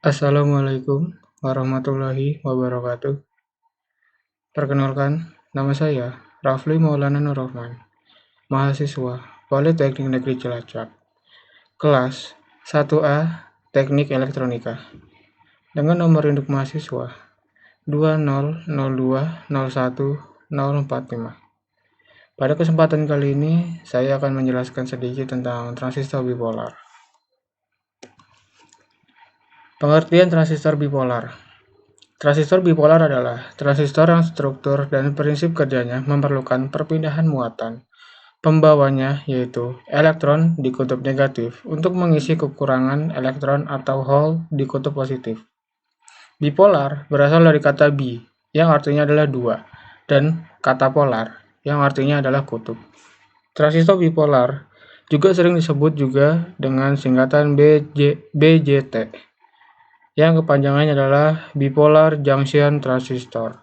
Assalamualaikum warahmatullahi wabarakatuh. Perkenalkan, nama saya Rafli Maulana Nurrahman, mahasiswa Politeknik Negeri Cilacap, kelas 1A Teknik Elektronika, dengan nomor induk mahasiswa 200201045. Pada kesempatan kali ini, saya akan menjelaskan sedikit tentang transistor bipolar. Pengertian transistor bipolar. Transistor bipolar adalah transistor yang struktur dan prinsip kerjanya memerlukan perpindahan muatan pembawanya, yaitu elektron di kutub negatif untuk mengisi kekurangan elektron atau hole di kutub positif. Bipolar berasal dari kata bi, yang artinya adalah dua, dan kata polar, yang artinya adalah kutub. Transistor bipolar juga sering disebut juga dengan singkatan BJT, yang kepanjangannya adalah Bipolar Junction Transistor.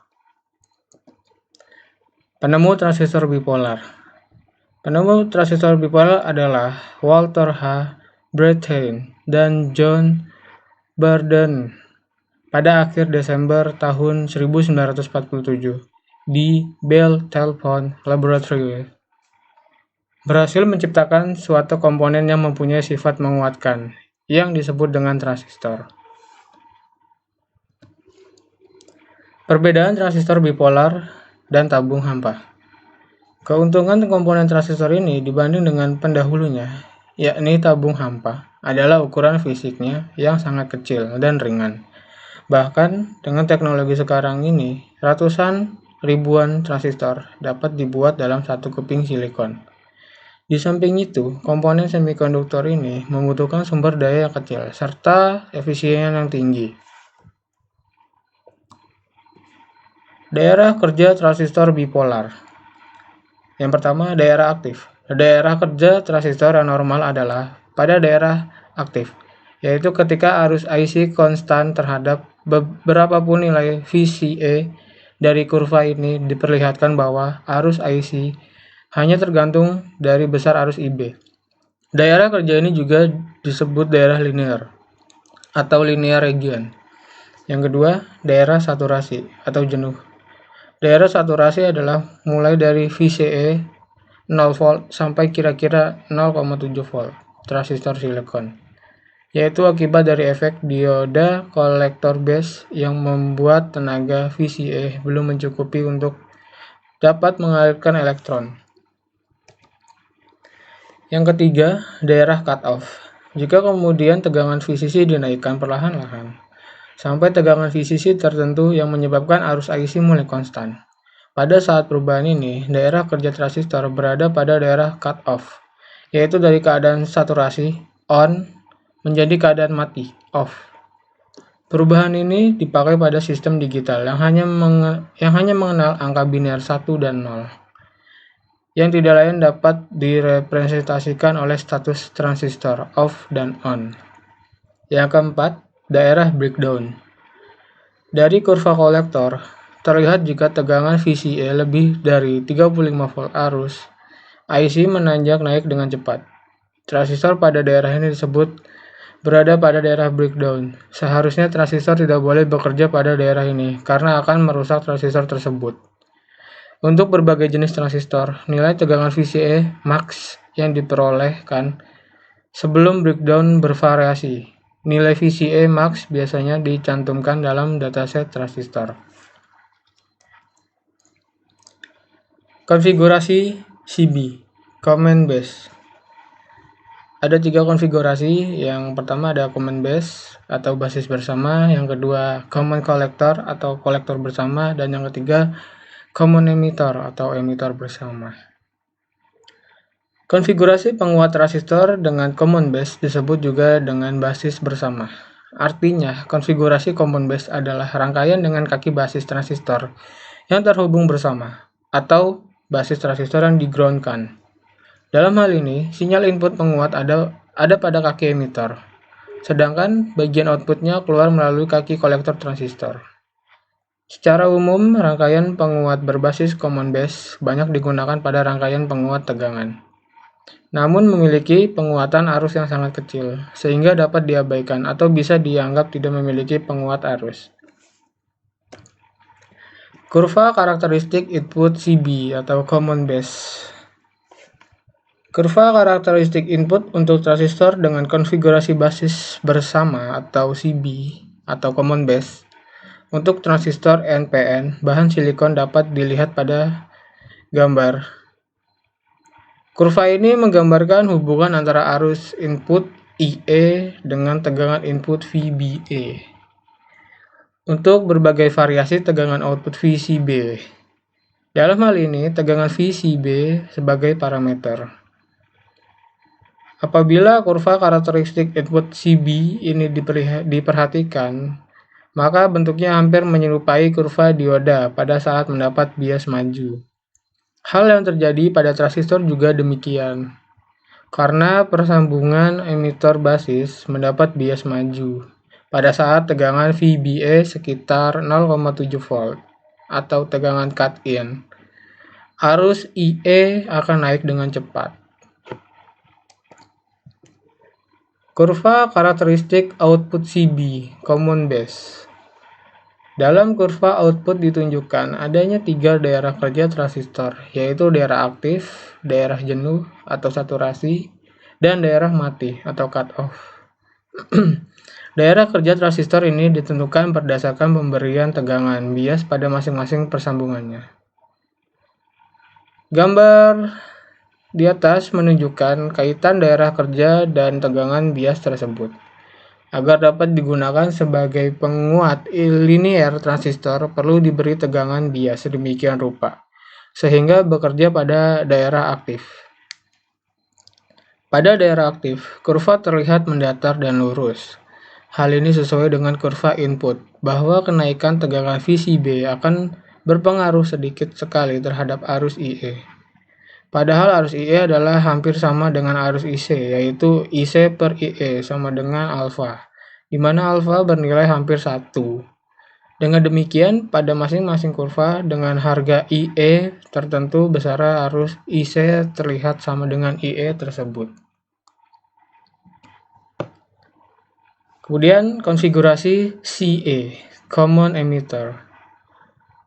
Penemu transistor bipolar. Penemu transistor bipolar adalah Walter H. Brattain dan John Barden pada akhir Desember tahun 1947 di Bell Telephone Laboratory. Berhasil menciptakan suatu komponen yang mempunyai sifat menguatkan, yang disebut dengan transistor. Perbedaan transistor bipolar dan tabung hampa. Keuntungan komponen transistor ini dibanding dengan pendahulunya, yakni tabung hampa, adalah ukuran fisiknya yang sangat kecil dan ringan. Bahkan dengan teknologi sekarang ini, ratusan ribuan transistor dapat dibuat dalam satu keping silikon. Di samping itu, komponen semikonduktor ini membutuhkan sumber daya yang kecil serta efisien yang tinggi. Daerah kerja transistor bipolar. Yang pertama, daerah aktif. Daerah kerja transistor yang normal adalah pada daerah aktif, yaitu ketika arus IC konstan terhadap berapapun nilai VCA. Dari kurva ini diperlihatkan bahwa arus IC hanya tergantung dari besar arus IB. Daerah kerja ini juga disebut daerah linear atau linear region. Yang kedua, daerah saturasi atau jenuh. Daerah saturasi adalah mulai dari VCE 0 volt sampai kira-kira 0,7 volt transistor silikon, yaitu akibat dari efek dioda kolektor base yang membuat tenaga VCE belum mencukupi untuk dapat mengalirkan elektron. Yang ketiga, daerah cut-off. Jika kemudian tegangan VCC dinaikkan perlahan-lahan sampai tegangan VCC tertentu yang menyebabkan arus IC mulai konstan. Pada saat perubahan ini, daerah kerja transistor berada pada daerah cut-off, yaitu dari keadaan saturasi on menjadi keadaan mati off. Perubahan ini dipakai pada sistem digital yang hanya mengenal angka biner 1 dan 0, yang tidak lain dapat direpresentasikan oleh status transistor off dan on. Yang keempat, daerah breakdown. Dari kurva kolektor, terlihat jika tegangan VCA lebih dari 35 volt arus, IC menanjak naik dengan cepat. Transistor pada daerah ini disebut berada pada daerah breakdown. Seharusnya transistor tidak boleh bekerja pada daerah ini karena akan merusak transistor tersebut. Untuk berbagai jenis transistor, nilai tegangan VCA max yang diperolehkan sebelum breakdown bervariasi. Nilai VCA max biasanya dicantumkan dalam dataset transistor. Konfigurasi CB, Common Base. Ada 3 konfigurasi. Yang pertama ada Common Base atau basis bersama, yang kedua Common Collector atau kolektor bersama, dan yang ketiga Common Emitter atau emitter bersama. Konfigurasi penguat transistor dengan common base disebut juga dengan basis bersama. Artinya, konfigurasi common base adalah rangkaian dengan kaki basis transistor yang terhubung bersama, atau basis transistor yang di-ground-kan. Dalam hal ini, sinyal input penguat ada pada kaki emitter, sedangkan bagian outputnya keluar melalui kaki kolektor transistor. Secara umum, rangkaian penguat berbasis common base banyak digunakan pada rangkaian penguat tegangan. namun memiliki penguatan arus yang sangat kecil, sehingga dapat diabaikan atau bisa dianggap tidak memiliki penguat arus. Kurva karakteristik input CB atau common base. Kurva karakteristik input untuk transistor dengan konfigurasi basis bersama atau CB atau common base untuk transistor NPN bahan silikon dapat dilihat pada gambar. Kurva ini menggambarkan hubungan antara arus input IE dengan tegangan input VBE untuk berbagai variasi tegangan output VCB. Dalam hal ini, tegangan VCB sebagai parameter. Apabila kurva karakteristik input CB ini diperhatikan, maka bentuknya hampir menyerupai kurva dioda pada saat mendapat bias maju. Hal yang terjadi pada transistor juga demikian, karena persambungan emitor basis mendapat bias maju pada saat tegangan VBA sekitar 0,7 volt atau tegangan cut-in. Arus IE akan naik dengan cepat. Kurva karakteristik output CB, common base. Dalam kurva output ditunjukkan adanya 3 daerah kerja transistor, yaitu daerah aktif, daerah jenuh atau saturasi, dan daerah mati atau cut off. Daerah kerja transistor ini ditentukan berdasarkan pemberian tegangan bias pada masing-masing persambungannya. Gambar di atas menunjukkan kaitan daerah kerja dan tegangan bias tersebut. Agar dapat digunakan sebagai penguat linier transistor, perlu diberi tegangan bias sedemikian rupa, sehingga bekerja pada daerah aktif. Pada daerah aktif, kurva terlihat mendatar dan lurus. Hal ini sesuai dengan kurva input, bahwa kenaikan tegangan VCB akan berpengaruh sedikit sekali terhadap arus IE. Padahal arus IE adalah hampir sama dengan arus IC, yaitu IC per IE sama dengan alfa, di mana alfa bernilai hampir 1. Dengan demikian, pada masing-masing kurva dengan harga IE tertentu, besaran arus IC terlihat sama dengan IE tersebut. Kemudian konfigurasi CE, common emitter.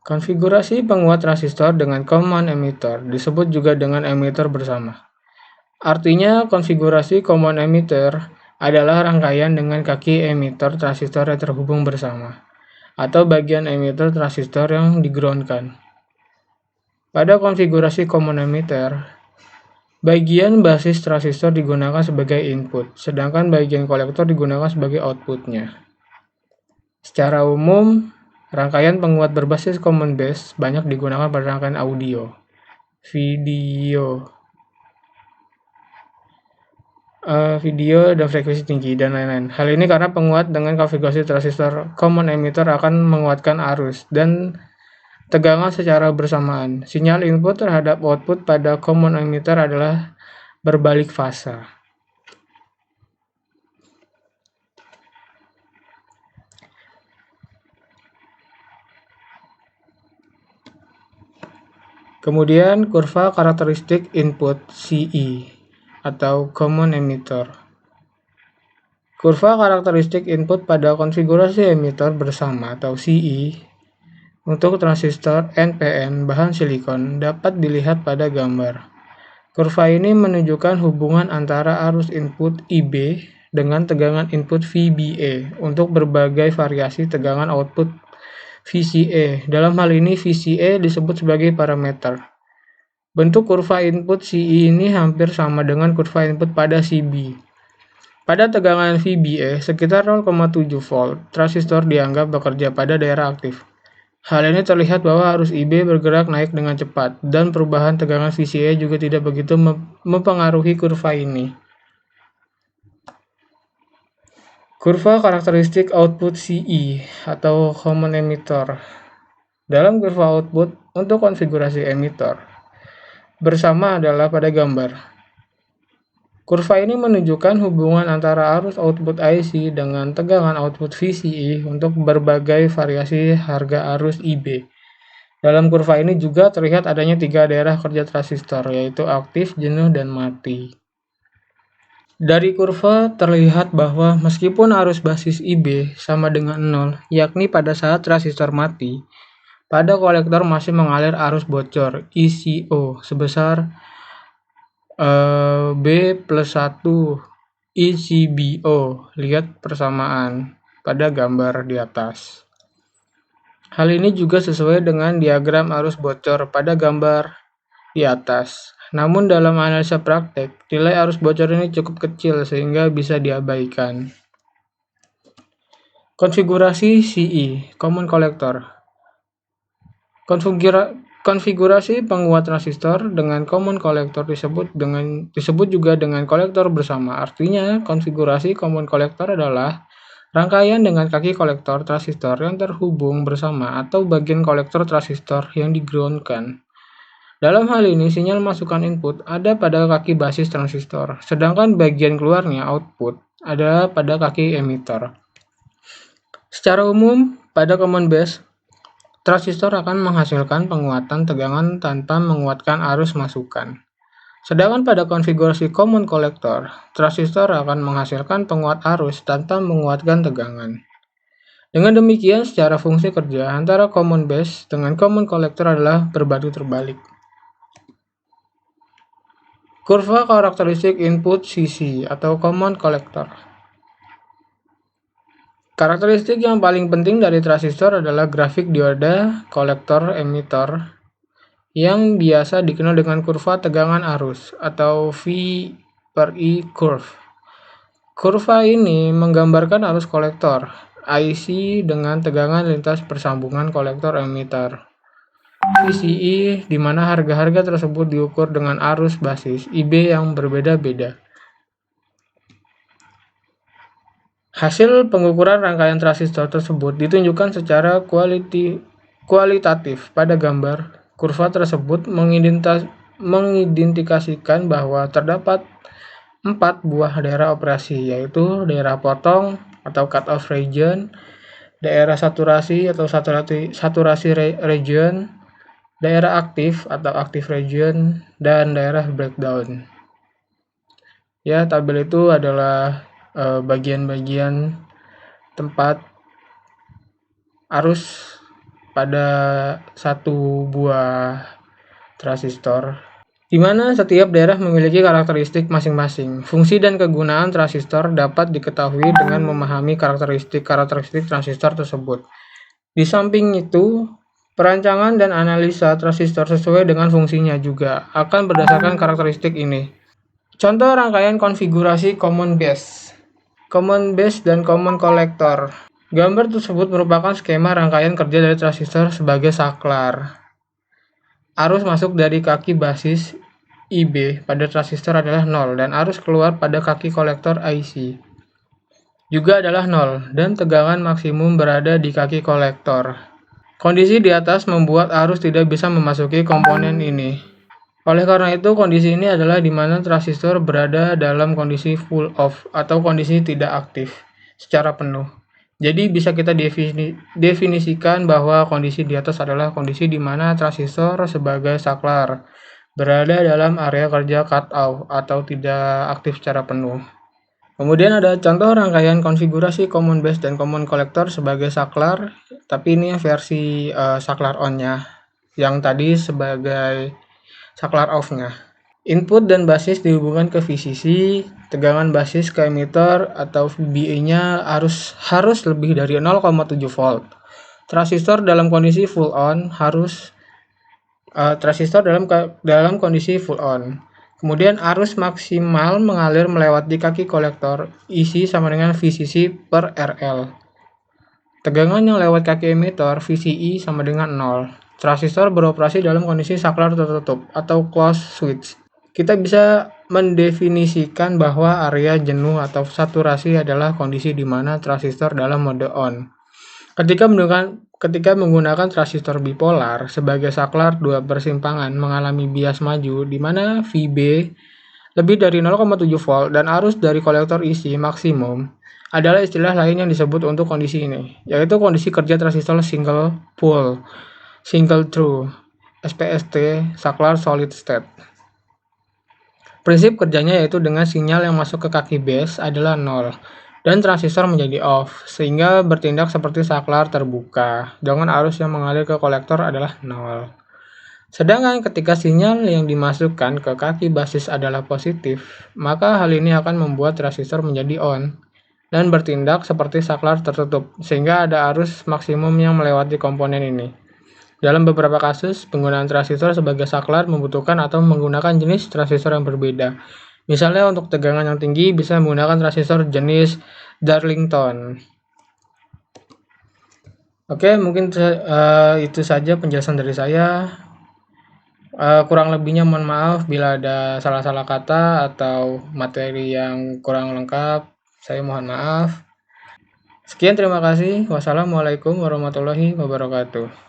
Konfigurasi penguat transistor dengan common emitter disebut juga dengan emitter bersama. Artinya, konfigurasi common emitter adalah rangkaian dengan kaki emitter transistor yang terhubung bersama, atau bagian emitter transistor yang di-ground-kan. Pada konfigurasi common emitter, bagian basis transistor digunakan sebagai input, sedangkan bagian kolektor digunakan sebagai outputnya. Secara umum, rangkaian penguat berbasis common base banyak digunakan pada rangkaian audio, video dan frekuensi tinggi, dan lain-lain. Hal ini karena penguat dengan konfigurasi transistor common emitter akan menguatkan arus dan tegangan secara bersamaan. Sinyal input terhadap output pada common emitter adalah berbalik fasa. Kemudian kurva karakteristik input CE atau common emitter. Kurva karakteristik input pada konfigurasi emitter bersama atau CE untuk transistor NPN bahan silikon dapat dilihat pada gambar. Kurva ini menunjukkan hubungan antara arus input IB dengan tegangan input VBA untuk berbagai variasi tegangan output VCA. Dalam hal ini VCA disebut sebagai parameter. Bentuk kurva input CE ini hampir sama dengan kurva input pada CB. Pada tegangan VBA sekitar 0,7 volt, transistor dianggap bekerja pada daerah aktif. Hal ini terlihat bahwa arus IB bergerak naik dengan cepat, dan perubahan tegangan VCA juga tidak begitu mempengaruhi kurva ini. Kurva karakteristik output CE atau common emitter. Dalam kurva output untuk konfigurasi emitter bersama adalah pada gambar. Kurva ini menunjukkan hubungan antara arus output IC dengan tegangan output VCE untuk berbagai variasi harga arus IB. Dalam kurva ini juga terlihat adanya 3 daerah kerja transistor, yaitu aktif, jenuh, dan mati. Dari kurva terlihat bahwa meskipun arus basis IB sama dengan 0, yakni pada saat transistor mati, pada kolektor masih mengalir arus bocor ECO sebesar B plus 1 ECBO. Lihat persamaan pada gambar di atas. Hal ini juga sesuai dengan diagram arus bocor pada gambar di atas. Namun dalam analisa praktek, nilai arus bocor ini cukup kecil sehingga bisa diabaikan. Konfigurasi CE, Common Collector. Konfigurasi penguat transistor dengan common collector disebut juga dengan kolektor bersama. Artinya, konfigurasi common collector adalah rangkaian dengan kaki kolektor transistor yang terhubung bersama atau bagian kolektor transistor yang di-ground-kan. Dalam hal ini, sinyal masukan input ada pada kaki basis transistor, sedangkan bagian keluarnya output ada pada kaki emitter. Secara umum, pada common base, transistor akan menghasilkan penguatan tegangan tanpa menguatkan arus masukan. Sedangkan pada konfigurasi common collector, transistor akan menghasilkan penguat arus tanpa menguatkan tegangan. Dengan demikian, secara fungsi kerja antara common base dengan common collector adalah berbatu terbalik. Kurva karakteristik input CC atau common collector. Karakteristik yang paling penting dari transistor adalah grafik dioda kolektor emitter yang biasa dikenal dengan kurva tegangan arus atau V/I curve. Kurva ini menggambarkan arus kolektor IC dengan tegangan lintas persambungan kolektor emitter VCE, di mana harga-harga tersebut diukur dengan arus basis IB yang berbeda-beda. Hasil pengukuran rangkaian transistor tersebut ditunjukkan secara kualitatif pada gambar. Kurva tersebut mengidentifikasikan bahwa terdapat 4 buah daerah operasi, yaitu daerah potong atau cut-off region, daerah saturasi atau saturasi region, daerah aktif atau active region, dan daerah breakdown. Ya, tabel itu adalah bagian-bagian tempat arus pada satu buah transistor, di mana setiap daerah memiliki karakteristik masing-masing. Fungsi dan kegunaan transistor dapat diketahui dengan memahami karakteristik transistor tersebut. Di samping itu, perancangan dan analisa transistor sesuai dengan fungsinya juga akan berdasarkan karakteristik ini. Contoh rangkaian konfigurasi common base dan common collector. Gambar tersebut merupakan skema rangkaian kerja dari transistor sebagai saklar. Arus masuk dari kaki basis IB pada transistor adalah 0 dan arus keluar pada kaki kolektor IC juga adalah 0 dan tegangan maksimum berada di kaki kolektor. Kondisi di atas membuat arus tidak bisa memasuki komponen ini. Oleh karena itu, kondisi ini adalah di mana transistor berada dalam kondisi full off atau kondisi tidak aktif secara penuh. Jadi bisa kita definisikan bahwa kondisi di atas adalah kondisi di mana transistor sebagai saklar berada dalam area kerja cut-off atau tidak aktif secara penuh. Kemudian ada contoh rangkaian konfigurasi common base dan common collector sebagai saklar, tapi ini versi saklar on-nya, yang tadi sebagai saklar off-nya. Input dan basis dihubungkan ke VCC, tegangan basis ke emitter atau VBA-nya harus lebih dari 0,7 volt. Transistor dalam kondisi full on dalam kondisi full on. Kemudian arus maksimal mengalir melewati kaki kolektor isi sama dengan VCC per RL. Tegangan yang lewat kaki emitter VCE sama dengan 0. Transistor beroperasi dalam kondisi saklar tertutup atau closed switch. Kita bisa mendefinisikan bahwa area jenuh atau saturasi adalah kondisi di mana transistor dalam mode on. Ketika menggunakan transistor bipolar sebagai saklar dua persimpangan mengalami bias maju di mana VB lebih dari 0,7 volt dan arus dari kolektor isi maksimum adalah istilah lain yang disebut untuk kondisi ini, yaitu kondisi kerja transistor single pole. single true, SPST, saklar solid state. Prinsip kerjanya yaitu dengan sinyal yang masuk ke kaki base adalah 0 dan transistor menjadi off, sehingga bertindak seperti saklar terbuka dengan arus yang mengalir ke kolektor adalah 0. Sedangkan ketika sinyal yang dimasukkan ke kaki basis adalah positif, maka hal ini akan membuat transistor menjadi on dan bertindak seperti saklar tertutup, sehingga ada arus maksimum yang melewati komponen ini. Dalam beberapa kasus, penggunaan transistor sebagai saklar membutuhkan atau menggunakan jenis transistor yang berbeda. Misalnya untuk tegangan yang tinggi bisa menggunakan transistor jenis Darlington. Oke, mungkin itu saja penjelasan dari saya. Kurang lebihnya mohon maaf bila ada salah-salah kata atau materi yang kurang lengkap. Saya mohon maaf. Sekian, terima kasih. Wassalamualaikum warahmatullahi wabarakatuh.